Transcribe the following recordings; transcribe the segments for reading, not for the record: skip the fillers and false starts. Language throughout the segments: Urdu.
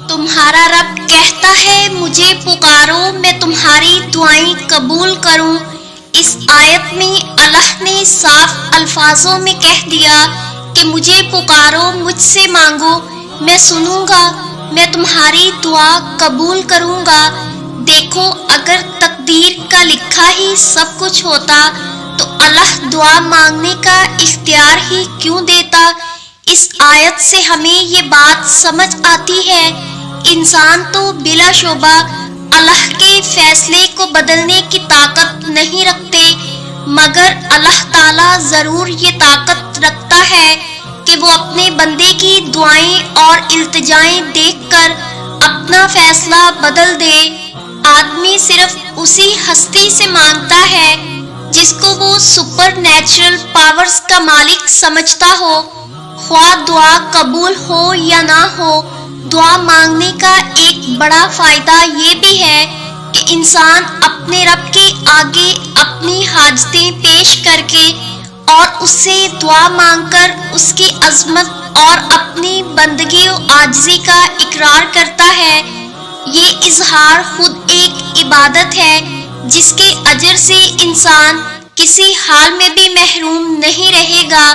تمہارا رب کہتا ہے مجھے پکارو میں تمہاری دعائیں قبول کروں۔ اس آیت میں اللہ نے صاف الفاظوں میں کہہ دیا کہ مجھے پکارو، مجھ سے مانگو، میں سنوں گا، میں تمہاری دعا قبول کروں گا۔ دیکھو، اگر تقدیر کا لکھا ہی سب کچھ ہوتا تو اللہ دعا مانگنے کا اختیار ہی کیوں دیتا؟ اس آیت سے ہمیں یہ بات سمجھ آتی ہے، انسان تو بلا شبہ اللہ کے فیصلے کو بدلنے کی طاقت نہیں رکھتے، مگر اللہ تعالیٰ ضرور یہ طاقت رکھتا ہے کہ وہ اپنے بندے کی دعائیں اور التجائیں دیکھ کر اپنا فیصلہ بدل دے۔ آدمی صرف اسی ہستی سے مانگتا ہے جس کو وہ سپر نیچرل پاورز کا مالک سمجھتا ہو۔ خواہ دعا قبول ہو یا نہ ہو، دعا مانگنے کا ایک بڑا فائدہ یہ بھی ہے کہ انسان اپنے رب کے آگے اپنی حاجتیں پیش کر کے اور اس سے دعا مانگ کر اس کی عظمت اور اپنی بندگی و عاجزی کا اقرار کرتا ہے۔ یہ اظہار خود ایک عبادت ہے جس کے اجر سے انسان کسی حال میں بھی محروم نہیں رہے گا۔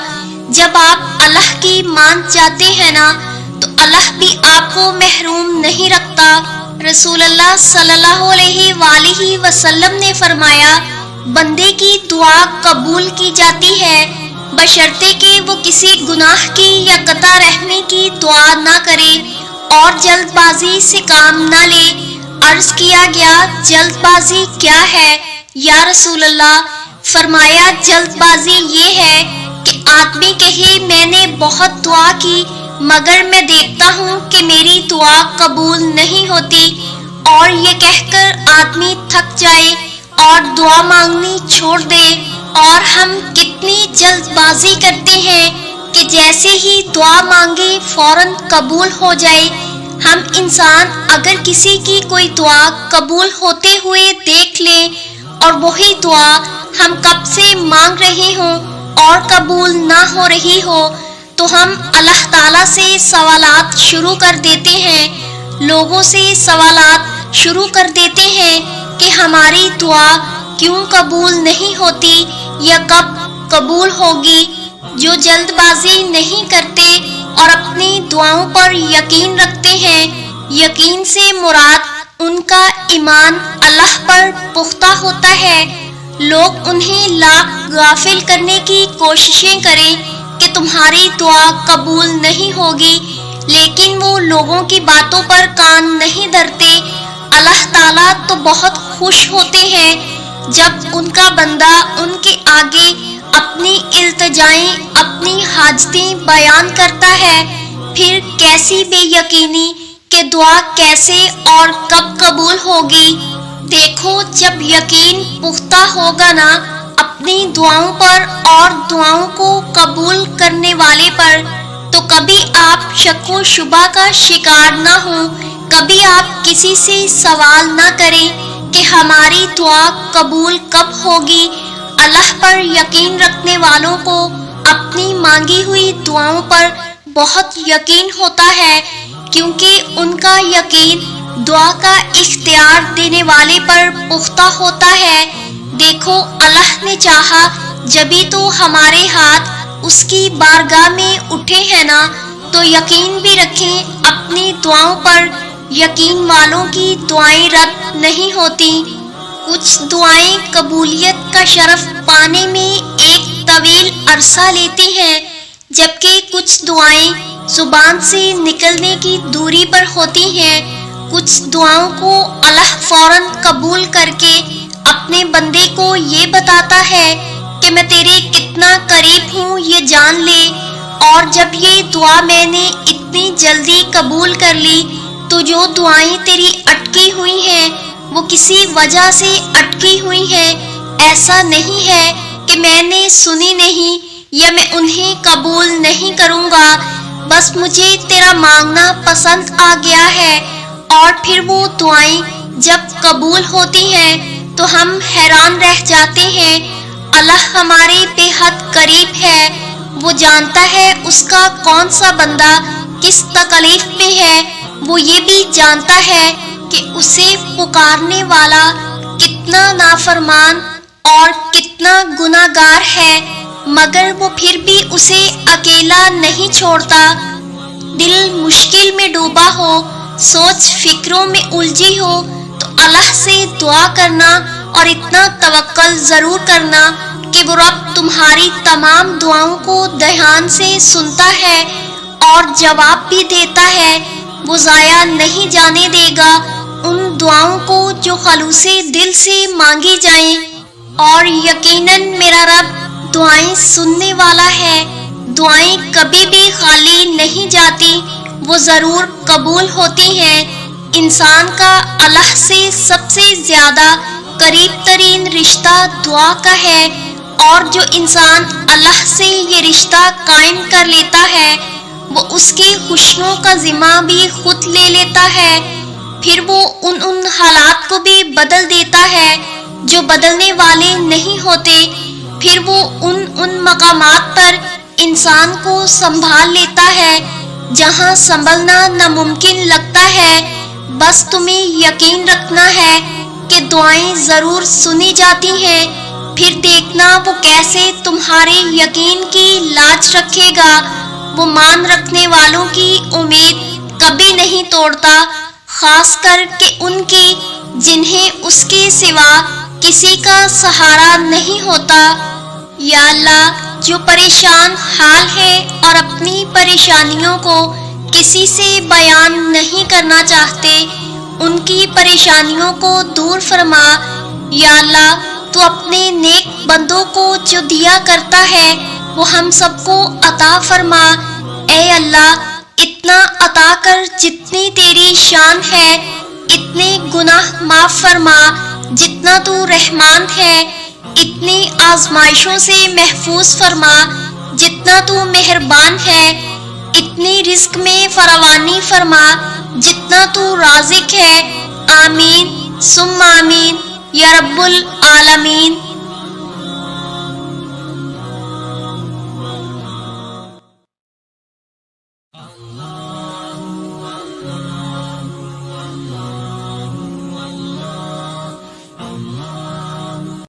جب آپ اللہ کی مان جاتے ہیں نا تو اللہ بھی آپ کو محروم نہیں رکھتا۔ رسول اللہ صلی اللہ علیہ وآلہ وسلم نے فرمایا، بندے کی دعا قبول کی جاتی ہے بشرطے کہ وہ کسی گناہ کی یا قطع رحمی کی دعا نہ کرے اور جلد بازی سے کام نہ لے۔ عرض کیا گیا، جلد بازی کیا ہے یا رسول اللہ؟ فرمایا، جلد بازی یہ ہے کہ آدمی کہے میں نے بہت دعا کی مگر میں دیکھتا ہوں کہ میری دعا قبول نہیں ہوتی، اور یہ کہہ کر آدمی تھک جائے اور دعا مانگنی چھوڑ دے۔ اور ہم کتنی جلد بازی کرتے ہیں کہ جیسے ہی دعا مانگے فوراً قبول ہو جائے۔ ہم انسان اگر کسی کی کوئی دعا قبول ہوتے ہوئے دیکھ لیں اور وہی دعا ہم کب سے مانگ رہے ہوں اور قبول نہ ہو رہی ہو تو ہم اللہ تعالیٰ سے سوالات شروع کر دیتے ہیں، لوگوں سے سوالات شروع کر دیتے ہیں کہ ہماری دعا کیوں قبول نہیں ہوتی یا کب قبول ہوگی۔ جو جلد بازی نہیں کرتے اور اپنی دعاؤں پر یقین رکھتے ہیں، یقین سے مراد ان کا ایمان اللہ پر پختہ ہوتا ہے۔ لوگ انہیں لاکھ غافل کرنے کی کوششیں کریں کہ تمہاری دعا قبول نہیں ہوگی، لیکن وہ لوگوں کی باتوں پر کان نہیں دھرتے۔ اللہ تعالیٰ تو بہت خوش ہوتے ہیں جب ان کا بندہ ان کے آگے اپنی التجائیں، اپنی حاجتیں بیان کرتا ہے۔ پھر کیسی بے یقینی کہ دعا کیسے اور کب قبول ہوگی۔ دیکھو، جب یقین پختہ ہوگا نا اپنی دعاؤں پر اور دعاؤں کو قبول کرنے والے پر، تو کبھی آپ شک و شبہ کا شکار نہ ہوں، کبھی آپ کسی سے سوال نہ کریں کہ ہماری دعا قبول کب ہوگی۔ اللہ پر یقین رکھنے والوں کو اپنی مانگی ہوئی دعاؤں پر بہت یقین ہوتا ہے، کیونکہ ان کا یقین دعا کا اختیار دینے والے پر پختہ ہوتا ہے۔ دیکھو، اللہ نے چاہا جبھی تو ہمارے ہاتھ اس کی بارگاہ میں اٹھے ہیں نا، تو یقین بھی رکھیں اپنی دعاؤں پر، یقین والوں کی دعائیں رد نہیں ہوتی۔ کچھ دعائیں قبولیت کا شرف پانے میں ایک طویل عرصہ لیتی ہیں، جبکہ کچھ دعائیں زبان سے نکلنے کی دوری پر ہوتی ہیں۔ کچھ دعاؤں کو اللہ فوراً قبول کر کے اپنے بندے کو یہ بتاتا ہے کہ میں تیرے کتنا قریب ہوں یہ جان لے، اور جب یہ دعا میں نے اتنی جلدی قبول کر لی تو جو دعائیں تیری اٹکی ہوئی ہیں وہ کسی وجہ سے اٹکی ہوئی ہیں۔ ایسا نہیں ہے کہ میں نے سنی نہیں یا میں انہیں قبول نہیں کروں گا، بس مجھے تیرا مانگنا پسند آ گیا ہے۔ اور پھر وہ دعائیں جب قبول ہوتی ہیں تو ہم حیران رہ جاتے ہیں۔ اللہ ہمارے بے حد قریب ہے، وہ جانتا ہے اس کا کون سا بندہ کس تکلیف میں ہے، وہ یہ بھی جانتا ہے کہ اسے پکارنے والا کتنا نافرمان اور کتنا گناہگار ہے، مگر وہ پھر بھی اسے اکیلا نہیں چھوڑتا۔ دل مشکل میں ڈوبا ہو، سوچ فکروں میں الجھی ہو تو اللہ سے دعا کرنا اور اتنا توکل ضرور کرنا کہ وہ رب تمہاری تمام دعاؤں کو دھیان سے سنتا ہے اور جواب بھی دیتا ہے۔ وہ ضائع نہیں جانے دے گا ان دعاؤں کو جو خلوص دل سے مانگی جائیں، اور یقیناً میرا رب دعائیں سننے والا ہے۔ دعائیں کبھی بھی خالی نہیں جاتی، وہ ضرور قبول ہوتی ہیں۔ انسان کا اللہ سے سب سے زیادہ قریب ترین رشتہ دعا کا ہے، اور جو انسان اللہ سے یہ رشتہ قائم کر لیتا ہے وہ اس کی خوشیوں کا ذمہ بھی خود لے لیتا ہے، پھر وہ ان حالات کو بھی بدل دیتا ہے جو بدلنے والے نہیں ہوتے، پھر وہ ان مقامات پر انسان کو سنبھال لیتا ہے جہاں سنبھلنا ناممکن لگتا ہے۔ بس تمہیں یقین رکھنا ہے کہ دعائیں ضرور سنی جاتی ہیں، پھر دیکھنا وہ کیسے تمہارے یقین کی لاج رکھے گا۔ وہ مان رکھنے والوں کی امید کبھی نہیں توڑتا، خاص کر کے ان کی جنہیں اس کے سوا کسی کا سہارا نہیں ہوتا۔ یا اللہ، جو پریشان حال ہے اور اپنی پریشانیوں کو کسی سے بیان نہیں کرنا چاہتے، ان کی پریشانیوں کو دور فرما۔ یا اللہ، تو اپنے نیک بندوں کو جو دیا کرتا ہے وہ ہم سب کو عطا فرما۔ اے اللہ، اتنا عطا کر جتنی تیری شان ہے، اتنے گناہ معاف فرما جتنا تو رحمان ہے، اتنی آزمائشوں سے محفوظ فرما جتنا تو مہربان ہے، اتنی رزق میں فراوانی فرما جتنا تو رازق ہے۔ آمین ثم آمین یا رب العالمین۔